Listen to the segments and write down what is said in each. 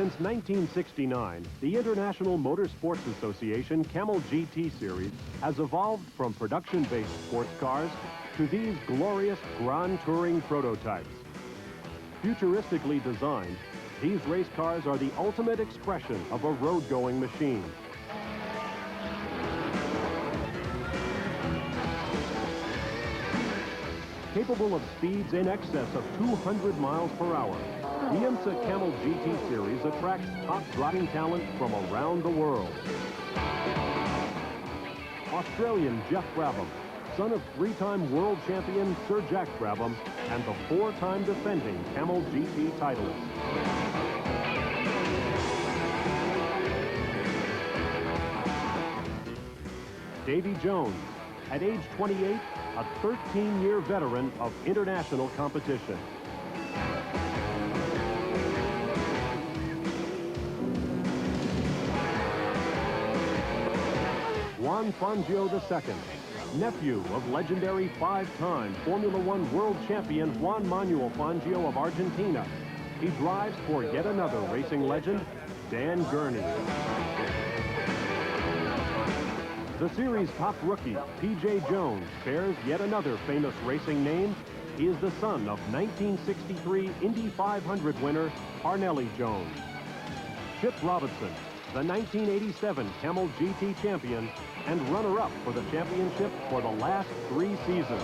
Since 1969, the International Motorsports Association Camel GT Series has evolved from production-based sports cars to these glorious Grand Touring prototypes. Futuristically designed, these race cars are the ultimate expression of a road-going machine. Capable of speeds in excess of 200 miles per hour, the IMSA Camel GT Series attracts top driving talent from around the world. Australian Jeff Brabham, son of three-time world champion Sir Jack Brabham and the four-time defending Camel GT titleist. Davy Jones, at age 28, a 13-year veteran of international competition. Juan Fangio II, nephew of legendary five-time Formula One world champion Juan Manuel Fangio of Argentina. He drives for yet another racing legend, Dan Gurney. The series' top rookie, P.J. Jones, bears yet another famous racing name. He is the son of 1963 Indy 500 winner, Parnelli Jones. Chip Robinson, the 1987 Camel GT champion and runner-up for the championship for the last 3 seasons.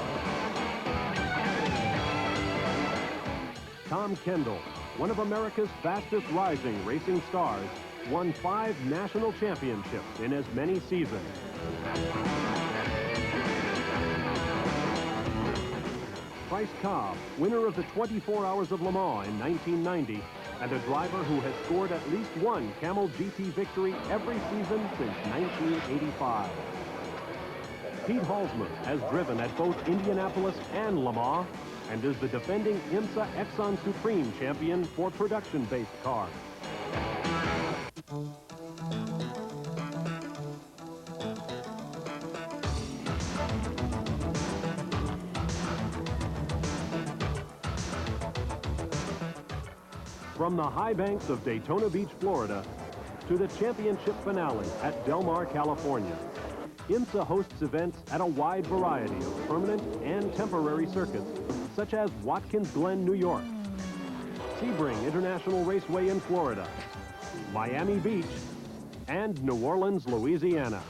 Tom Kendall, one of America's fastest rising racing stars, won 5 national championships in as many seasons. Bryce Cobb, winner of the 24 Hours of Le Mans in 1990, and a driver who has scored at least one Camel GT victory every season since 1985. Pete Halsma has driven at both Indianapolis and Le Mans and is the defending IMSA Exxon Supreme champion for production-based cars. From the high banks of Daytona Beach, Florida, to the championship finale at Del Mar, California, IMSA hosts events at a wide variety of permanent and temporary circuits, such as Watkins Glen, New York, Sebring International Raceway in Florida, Miami Beach, and New Orleans, Louisiana.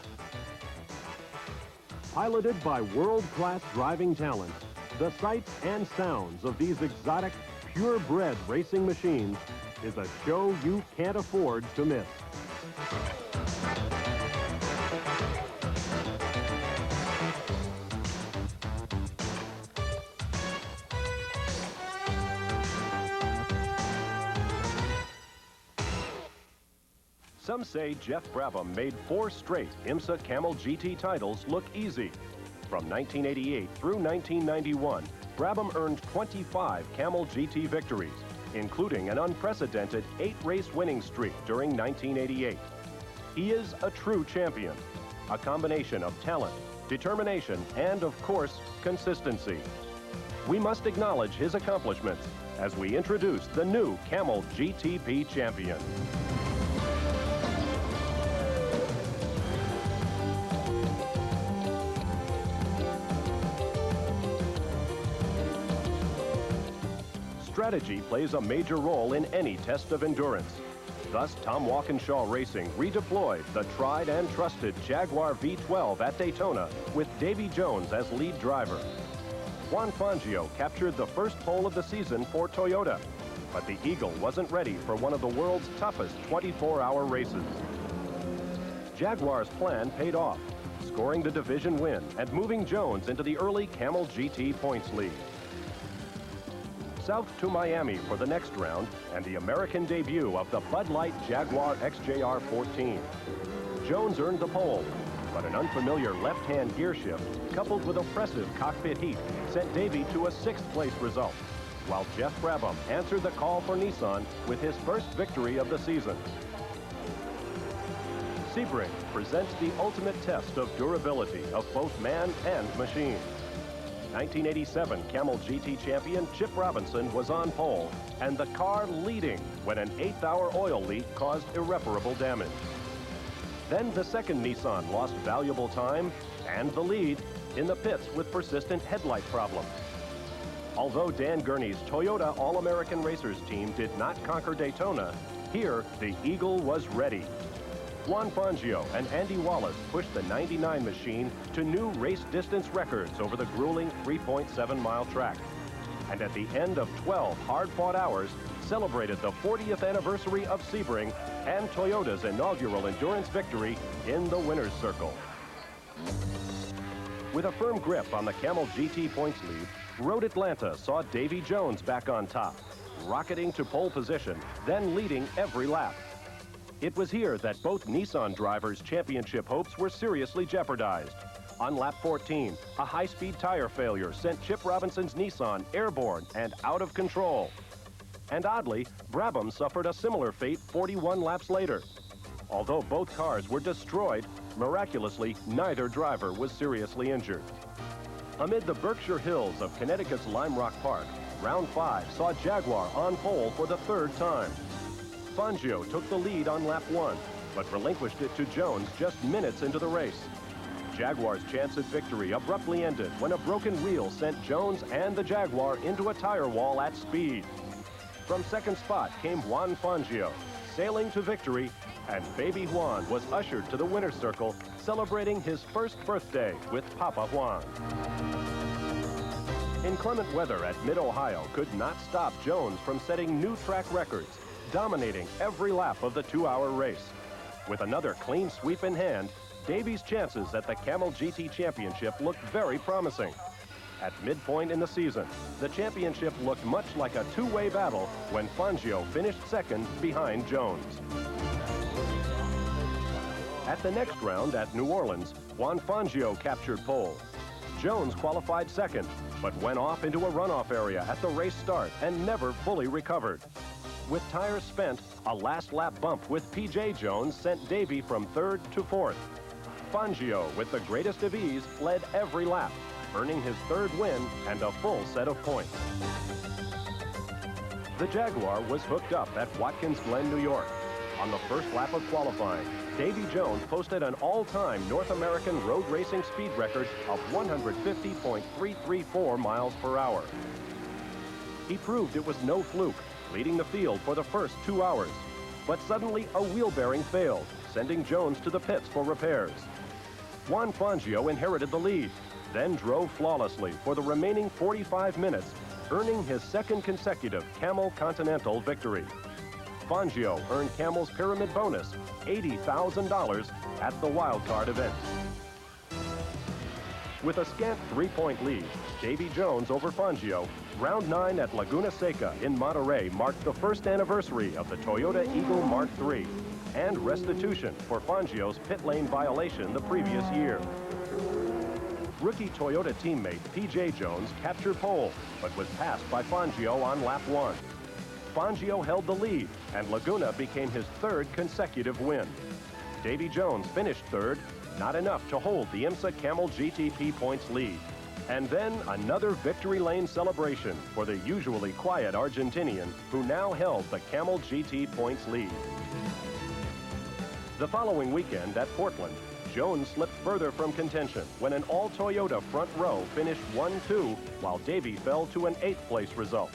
Piloted by world-class driving talent, the sights and sounds of these exotic, purebred racing machines is a show you can't afford to miss. Some say Jeff Brabham made 4 straight IMSA Camel GT titles look easy. From 1988 through 1991, Brabham earned 25 Camel GT victories, including an unprecedented 8-race winning streak during 1988. He is a true champion, a combination of talent, determination, and, of course, consistency. We must acknowledge his accomplishments as we introduce the new Camel GTP champion. Strategy plays a major role in any test of endurance. Thus, Tom Walkinshaw Racing redeployed the tried and trusted Jaguar V12 at Daytona with Davy Jones as lead driver. Juan Fangio captured the first pole of the season for Toyota, but the Eagle wasn't ready for one of the world's toughest 24-hour races. Jaguar's plan paid off, scoring the division win and moving Jones into the early Camel GT points lead. South to Miami for the next round and the American debut of the Bud Light Jaguar XJR 14. Jones earned the pole, but an unfamiliar left-hand gear shift coupled with oppressive cockpit heat sent Davy to a 6th place result, while Jeff Brabham answered the call for Nissan with his first victory of the season. Sebring presents the ultimate test of durability of both man and machine. 1987 Camel GT champion Chip Robinson was on pole and the car leading when an 8th-hour oil leak caused irreparable damage. Then the second Nissan lost valuable time and the lead in the pits with persistent headlight problems. Although Dan Gurney's Toyota All-American Racers team did not conquer Daytona, here the Eagle was ready. Juan Fangio and Andy Wallace pushed the 99 machine to new race distance records over the grueling 3.7-mile track. And at the end of 12 hard-fought hours, celebrated the 40th anniversary of Sebring and Toyota's inaugural endurance victory in the winner's circle. With a firm grip on the Camel GT points lead, Road Atlanta saw Davy Jones back on top, rocketing to pole position, then leading every lap. It was here that both Nissan drivers' championship hopes were seriously jeopardized. On lap 14, a high-speed tire failure sent Chip Robinson's Nissan airborne and out of control. And oddly, Brabham suffered a similar fate 41 laps later. Although both cars were destroyed, miraculously, neither driver was seriously injured. Amid the Berkshire Hills of Connecticut's Lime Rock Park, round 5 saw Jaguar on pole for the third time. Fangio took the lead on lap 1, but relinquished it to Jones just minutes into the race. Jaguar's chance at victory abruptly ended when a broken wheel sent Jones and the Jaguar into a tire wall at speed. From second spot came Juan Fangio, sailing to victory, and baby Juan was ushered to the winner's circle, celebrating his first birthday with Papa Juan. Inclement weather at Mid-Ohio could not stop Jones from setting new track records, dominating every lap of the 2-hour race. With another clean sweep in hand, Davy's chances at the Camel GT Championship looked very promising. At midpoint in the season, the championship looked much like a two-way battle when Fangio finished second behind Jones. At the next round at New Orleans, Juan Fangio captured pole. Jones qualified second, but went off into a runoff area at the race start and never fully recovered. With tires spent, a last lap bump with P.J. Jones sent Davy from third to fourth. Fangio, with the greatest of ease, led every lap, earning his third win and a full set of points. The Jaguar was hooked up at Watkins Glen, New York. On the first lap of qualifying, Davy Jones posted an all-time North American road racing speed record of 150.334 miles per hour. He proved it was no fluke, leading the field for the first 2 hours. But suddenly a wheel bearing failed, sending Jones to the pits for repairs. Juan Fangio inherited the lead, then drove flawlessly for the remaining 45 minutes, earning his second consecutive Camel Continental victory. Fangio earned Camel's pyramid bonus, $80,000, at the wildcard event. With a scant 3-point lead, Davy Jones over Fangio, round 9 at Laguna Seca in Monterey marked the first anniversary of the Toyota Eagle Mark III and restitution for Fangio's pit lane violation the previous year. Rookie Toyota teammate P.J. Jones captured pole, but was passed by Fangio on lap 1. Fangio held the lead, and Laguna became his third consecutive win. Davy Jones finished third, not enough to hold the IMSA Camel GTP points lead. And then another victory lane celebration for the usually quiet Argentinian, who now held the Camel GT points lead. The following weekend at Portland, Jones slipped further from contention when an all-Toyota front row finished 1-2, while Davy fell to an 8th place result.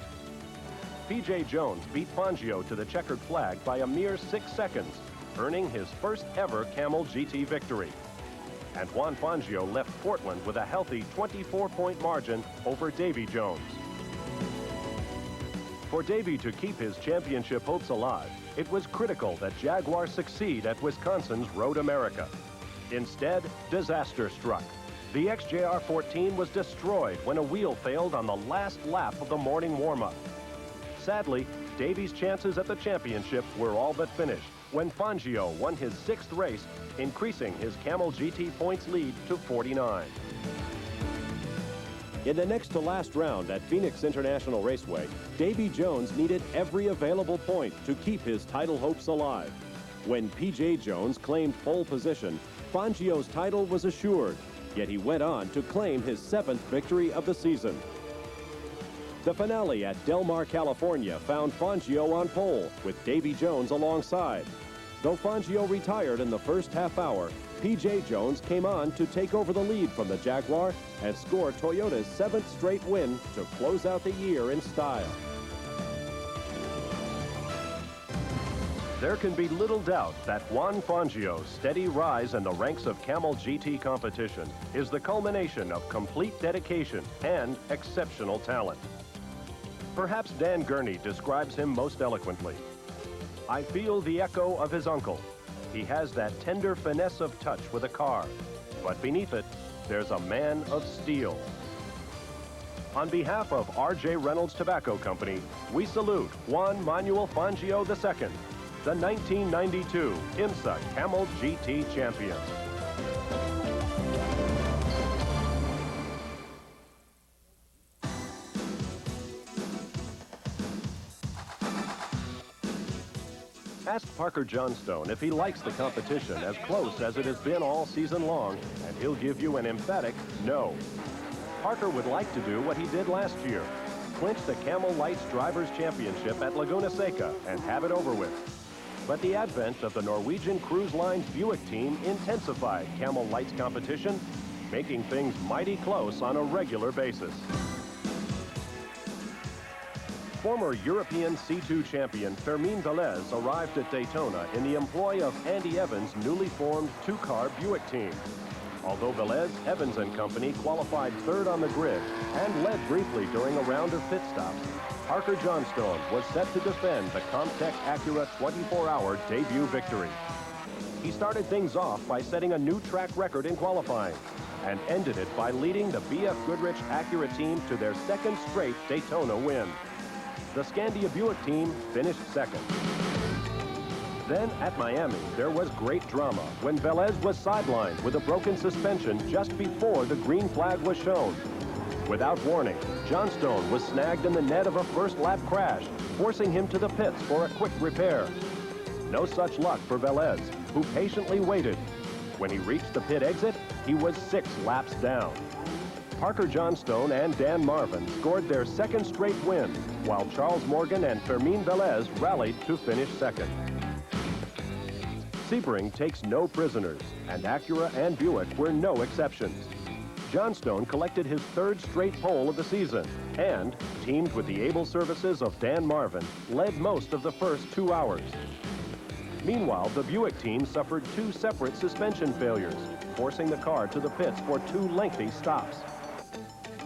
P.J. Jones beat Fangio to the checkered flag by a mere 6 seconds, earning his first ever Camel GT victory. And Juan Fangio left Portland with a healthy 24-point margin over Davy Jones. For Davy to keep his championship hopes alive, it was critical that Jaguar succeed at Wisconsin's Road America. Instead, disaster struck. The XJR-14 was destroyed when a wheel failed on the last lap of the morning warm-up. Sadly, Davy's chances at the championship were all but finished when Fangio won his 6th race, increasing his Camel GT points lead to 49. In the next to last round at Phoenix International Raceway, Davy Jones needed every available point to keep his title hopes alive. When P.J. Jones claimed pole position, Fangio's title was assured, yet he went on to claim his 7th victory of the season. The finale at Del Mar, California found Fangio on pole with Davy Jones alongside. Though Fangio retired in the first half hour, P.J. Jones came on to take over the lead from the Jaguar and score Toyota's 7th straight win to close out the year in style. There can be little doubt that Juan Fangio's steady rise in the ranks of Camel GT competition is the culmination of complete dedication and exceptional talent. Perhaps Dan Gurney describes him most eloquently. I feel the echo of his uncle. He has that tender finesse of touch with a car, but beneath it, there's a man of steel. On behalf of R.J. Reynolds Tobacco Company, we salute Juan Manuel Fangio II, the 1992 IMSA Camel GT champion. Ask Parker Johnstone if he likes the competition as close as it has been all season long, and he'll give you an emphatic no. Parker would like to do what he did last year, clinch the Camel Lights Drivers' Championship at Laguna Seca and have it over with. But the advent of the Norwegian Cruise Line's Buick team intensified Camel Lights competition, making things mighty close on a regular basis. Former European C2 champion Fermín Velez arrived at Daytona in the employ of Andy Evans' newly formed 2-car Buick team. Although Velez, Evans & Company qualified 3rd on the grid and led briefly during a round of pit stops, Parker Johnstone was set to defend the Comtech Acura 24-hour debut victory. He started things off by setting a new track record in qualifying and ended it by leading the BF Goodrich Acura team to their 2nd straight Daytona win. The Scandia Buick team finished 2nd. Then at Miami, there was great drama when Velez was sidelined with a broken suspension just before the green flag was shown. Without warning, Johnstone was snagged in the net of a first-lap crash, forcing him to the pits for a quick repair. No such luck for Velez, who patiently waited. When he reached the pit exit, he was 6 laps down. Parker Johnstone and Dan Marvin scored their 2nd straight win, while Charles Morgan and Fermín Velez rallied to finish 2nd. Sebring takes no prisoners, and Acura and Buick were no exceptions. Johnstone collected his 3rd straight pole of the season and, teamed with the able services of Dan Marvin, led most of the first 2 hours. Meanwhile, the Buick team suffered 2 separate suspension failures, forcing the car to the pits for 2 lengthy stops.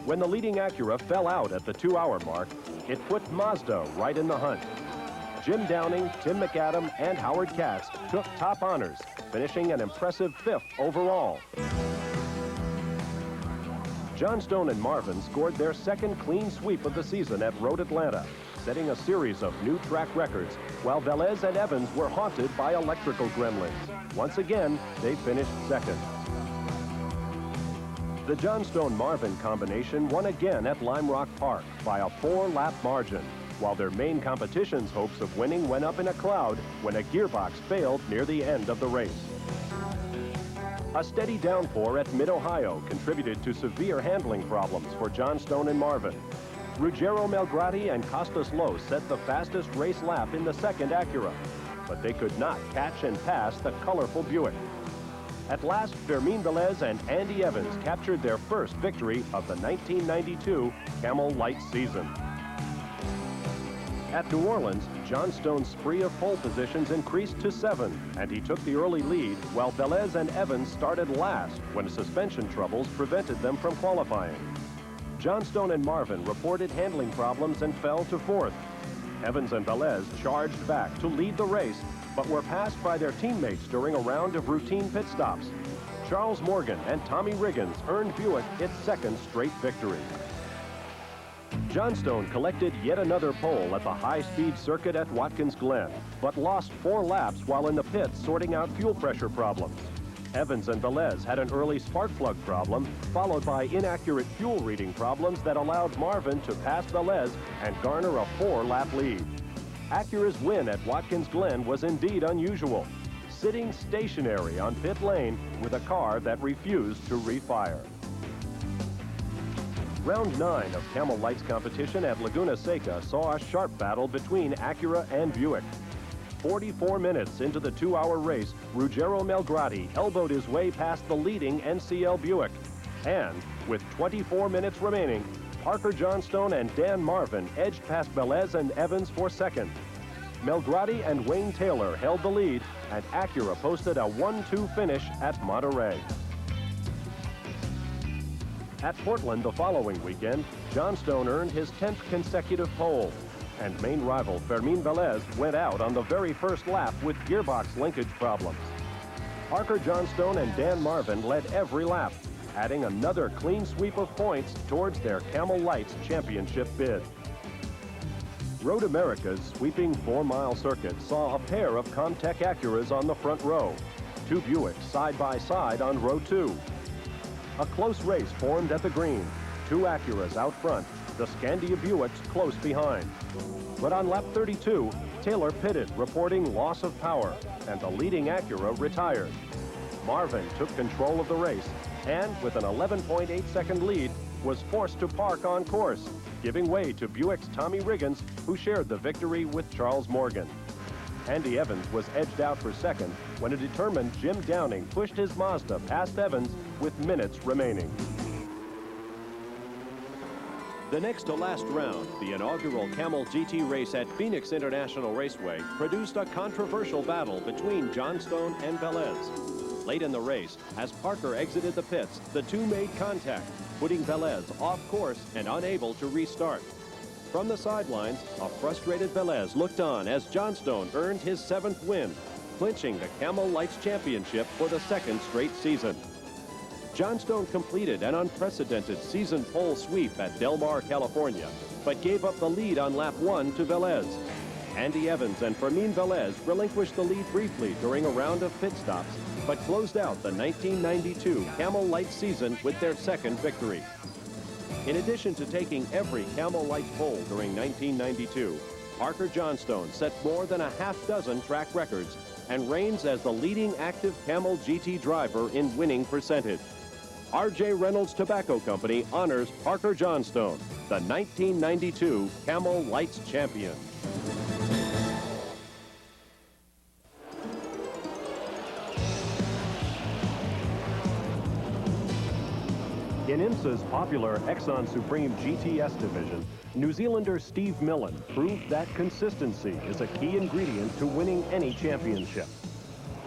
When the leading Acura fell out at the 2-hour mark, it put Mazda right in the hunt. Jim Downing, Tim McAdam, and Howard Katz took top honors, finishing an impressive 5th overall. Johnstone and Marvin scored their 2nd clean sweep of the season at Road Atlanta, setting a series of new track records, while Velez and Evans were haunted by electrical gremlins. Once again, they finished 2nd. The Johnstone-Marvin combination won again at Lime Rock Park by a 4-lap margin, while their main competition's hopes of winning went up in a cloud when a gearbox failed near the end of the race. A steady downpour at Mid-Ohio contributed to severe handling problems for Johnstone and Marvin. Ruggero Melgrati and Costas Lowe set the fastest race lap in the 2nd Acura, but they could not catch and pass the colorful Buick. At last, Fermín Velez and Andy Evans captured their 1st victory of the 1992 Camel Lights season. At New Orleans, Johnstone's spree of pole positions increased to 7, and he took the early lead, while Velez and Evans started last when suspension troubles prevented them from qualifying. Johnstone and Marvin reported handling problems and fell to 4th. Evans and Velez charged back to lead the race, but were passed by their teammates during a round of routine pit stops. Charles Morgan and Tommy Riggins earned Buick its 2nd straight victory. Johnstone collected yet another pole at the high-speed circuit at Watkins Glen, but lost 4 laps while in the pits sorting out fuel pressure problems. Evans and Velez had an early spark plug problem, followed by inaccurate fuel reading problems that allowed Marvin to pass Velez and garner a 4-lap lead. Acura's win at Watkins Glen was indeed unusual. sitting stationary on pit lane with a car that refused to refire. Round 9 of Camel Lights competition at Laguna Seca saw a sharp battle between Acura and Buick. 44 minutes into the 2-hour race, Ruggero Melgrati elbowed his way past the leading NCL Buick. And with 24 minutes remaining, Parker Johnstone and Dan Marvin edged past Velez and Evans for second. Melgrati and Wayne Taylor held the lead, and Acura posted a 1-2 finish at Monterey. At Portland the following weekend, Johnstone earned his 10th consecutive pole, and main rival Fermin Velez went out on the very first lap with gearbox linkage problems. Parker Johnstone and Dan Marvin led every lap, adding another clean sweep of points towards their Camel Lights championship bid. Road America's sweeping 4-mile circuit saw a pair of Comtech Acuras on the front row, 2 Buicks side by side on row 2. A close race formed at the green, 2 Acuras out front, the Scandia Buicks close behind. But on lap 32, Taylor pitted, reporting loss of power, and the leading Acura retired. Marvin took control of the race, and with an 11.8-second lead, was forced to park on course, giving way to Buick's Tommy Riggins, who shared the victory with Charles Morgan. Andy Evans was edged out for second when a determined Jim Downing pushed his Mazda past Evans with minutes remaining. The next to last round, the inaugural Camel GT race at Phoenix International Raceway, produced a controversial battle between Johnstone and Velez. Late in the race, as Parker exited the pits, the two made contact, putting Velez off course and unable to restart. From the sidelines, a frustrated Velez looked on as Johnstone earned his 7th win, clinching the Camel Lights Championship for the 2nd straight season. Johnstone completed an unprecedented season pole sweep at Del Mar, California, but gave up the lead on lap 1 to Velez. Andy Evans and Fermin Velez relinquished the lead briefly during a round of pit stops, but closed out the 1992 Camel Lights season with their 2nd victory. In addition to taking every Camel Lights pole during 1992, Parker Johnstone set more than a half-dozen track records and reigns as the leading active Camel GT driver in winning percentage. R.J. Reynolds Tobacco Company honors Parker Johnstone, the 1992 Camel Lights champion. In IMSA's popular Exxon Supreme GTS division, New Zealander Steve Millen proved that consistency is a key ingredient to winning any championship.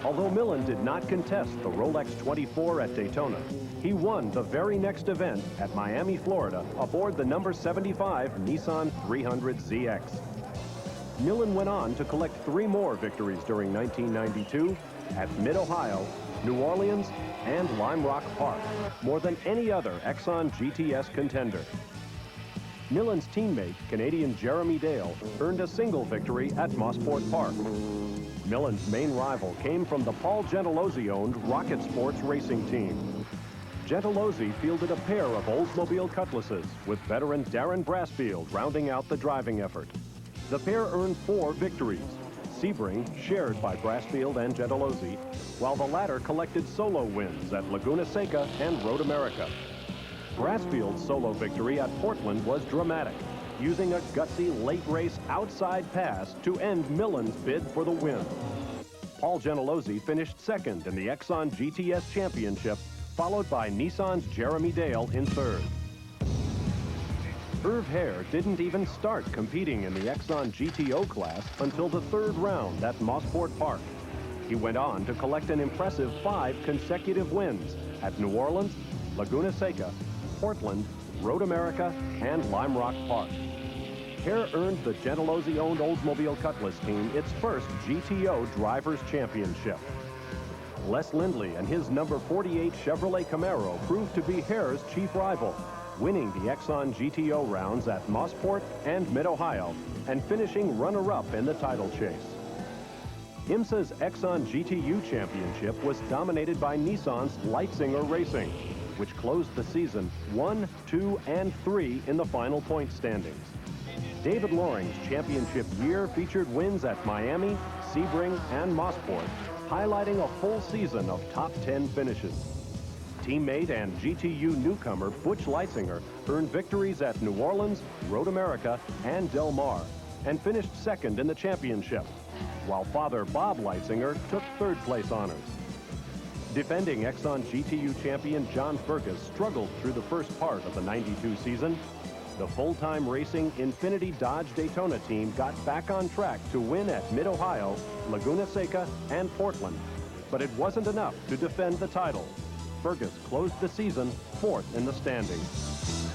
Although Millen did not contest the Rolex 24 at Daytona, he won the very next event at Miami, Florida, aboard the number 75 Nissan 300ZX. Millen went on to collect 3 more victories during 1992 at Mid-Ohio, New Orleans, and Lime Rock Park, more than any other Exxon GTS contender. Millen's teammate, Canadian Jeremy Dale, earned a single victory at Mossport Park. Millen's main rival came from the Paul Gentilozzi-owned Rocket Sports racing team. Gentilozzi fielded a pair of Oldsmobile Cutlasses, with veteran Darren Brassfield rounding out the driving effort. The pair earned 4 victories. Sebring shared by Brassfield and Gentilozzi, while the latter collected solo wins at Laguna Seca and Road America. Brassfield's solo victory at Portland was dramatic, using a gutsy late race outside pass to end Millen's bid for the win. Paul Gentilozzi finished 2nd in the Exxon GTS Championship, followed by Nissan's Jeremy Dale in 3rd. Irv Hare didn't even start competing in the Exxon GTO class until the 3rd round at Mossport Park. He went on to collect an impressive 5 consecutive wins at New Orleans, Laguna Seca, Portland, Road America, and Lime Rock Park. Hare earned the Gentilozzi-owned Oldsmobile Cutlass team its first GTO Drivers' Championship. Les Lindley and his number 48 Chevrolet Camaro proved to be Hare's chief rival, winning the Exxon GTO rounds at Mossport and Mid-Ohio, and finishing runner-up in the title chase. IMSA's Exxon GTU Championship was dominated by Nissan's Leitzinger Racing, which closed the season 1, 2, and 3 in the final point standings. David Loring's championship year featured wins at Miami, Sebring, and Mossport, highlighting a full season of top 10 finishes. Teammate and GTU newcomer Butch Leitzinger earned victories at New Orleans, Road America, and Del Mar, and finished second in the championship, while father Bob Leitzinger took third-place honors. Defending Exxon GTU champion John Fergus struggled through the first part of the '92 season. The full-time racing Infinity Dodge Daytona team got back on track to win at Mid-Ohio, Laguna Seca, and Portland, but it wasn't enough to defend the title. Fergus closed the season fourth in the standings.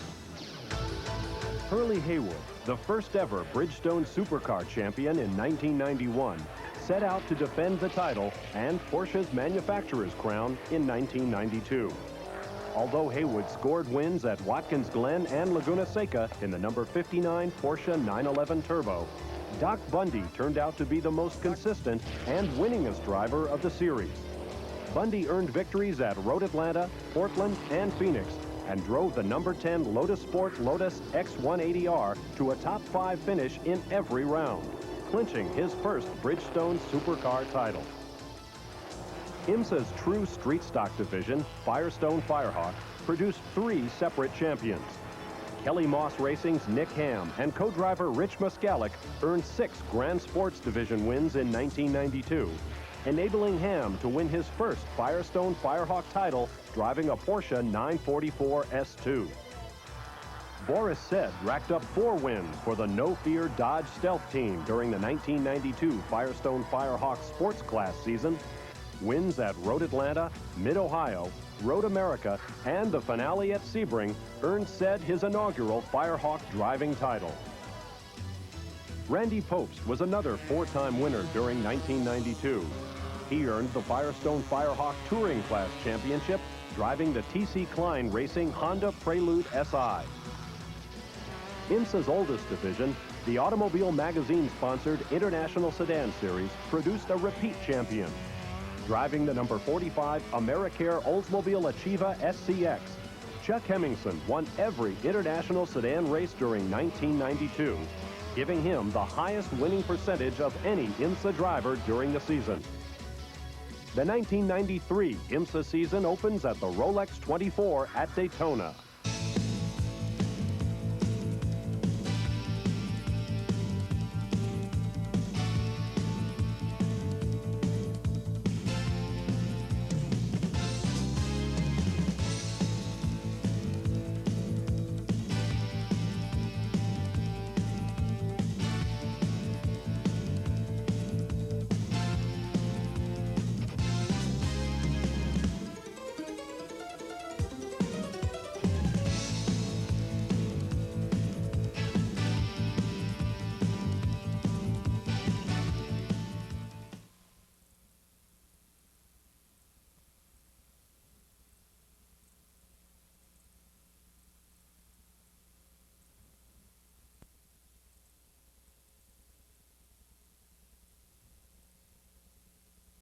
Hurley Haywood, the first ever Bridgestone Supercar champion in 1991, set out to defend the title and Porsche's manufacturer's crown in 1992. Although Haywood scored wins at Watkins Glen and Laguna Seca in the number 59 Porsche 911 Turbo, Doc Bundy turned out to be the most consistent and winningest driver of the series. Bundy earned victories at Road Atlanta, Portland, and Phoenix, and drove the number 10 Lotus Sport Lotus X180R to a top 5 finish in every round, clinching his first Bridgestone Supercar title. IMSA's true street stock division, Firestone Firehawk, produced 3 separate champions. Kelly Moss Racing's Nick Ham and co-driver Rich Muskalik earned 6 Grand Sports Division wins in 1992, enabling Ham to win his first Firestone Firehawk title driving a Porsche 944 S2. Boris Said racked up 4 wins for the No Fear Dodge Stealth team during the 1992 Firestone Firehawk Sports Class season. Wins at Road Atlanta, Mid-Ohio, Road America, and the finale at Sebring earned Said his inaugural Firehawk driving title. Randy Popst was another 4-time winner during 1992. He earned the Firestone Firehawk Touring Class Championship, driving the T.C. Klein Racing Honda Prelude SI. IMSA's oldest division, the Automobile Magazine-sponsored International Sedan Series, produced a repeat champion. Driving the number 45 Americare Oldsmobile Achieva SCX, Chuck Hemmingson won every international sedan race during 1992, giving him the highest winning percentage of any IMSA driver during the season. The 1993 IMSA season opens at the Rolex 24 at Daytona.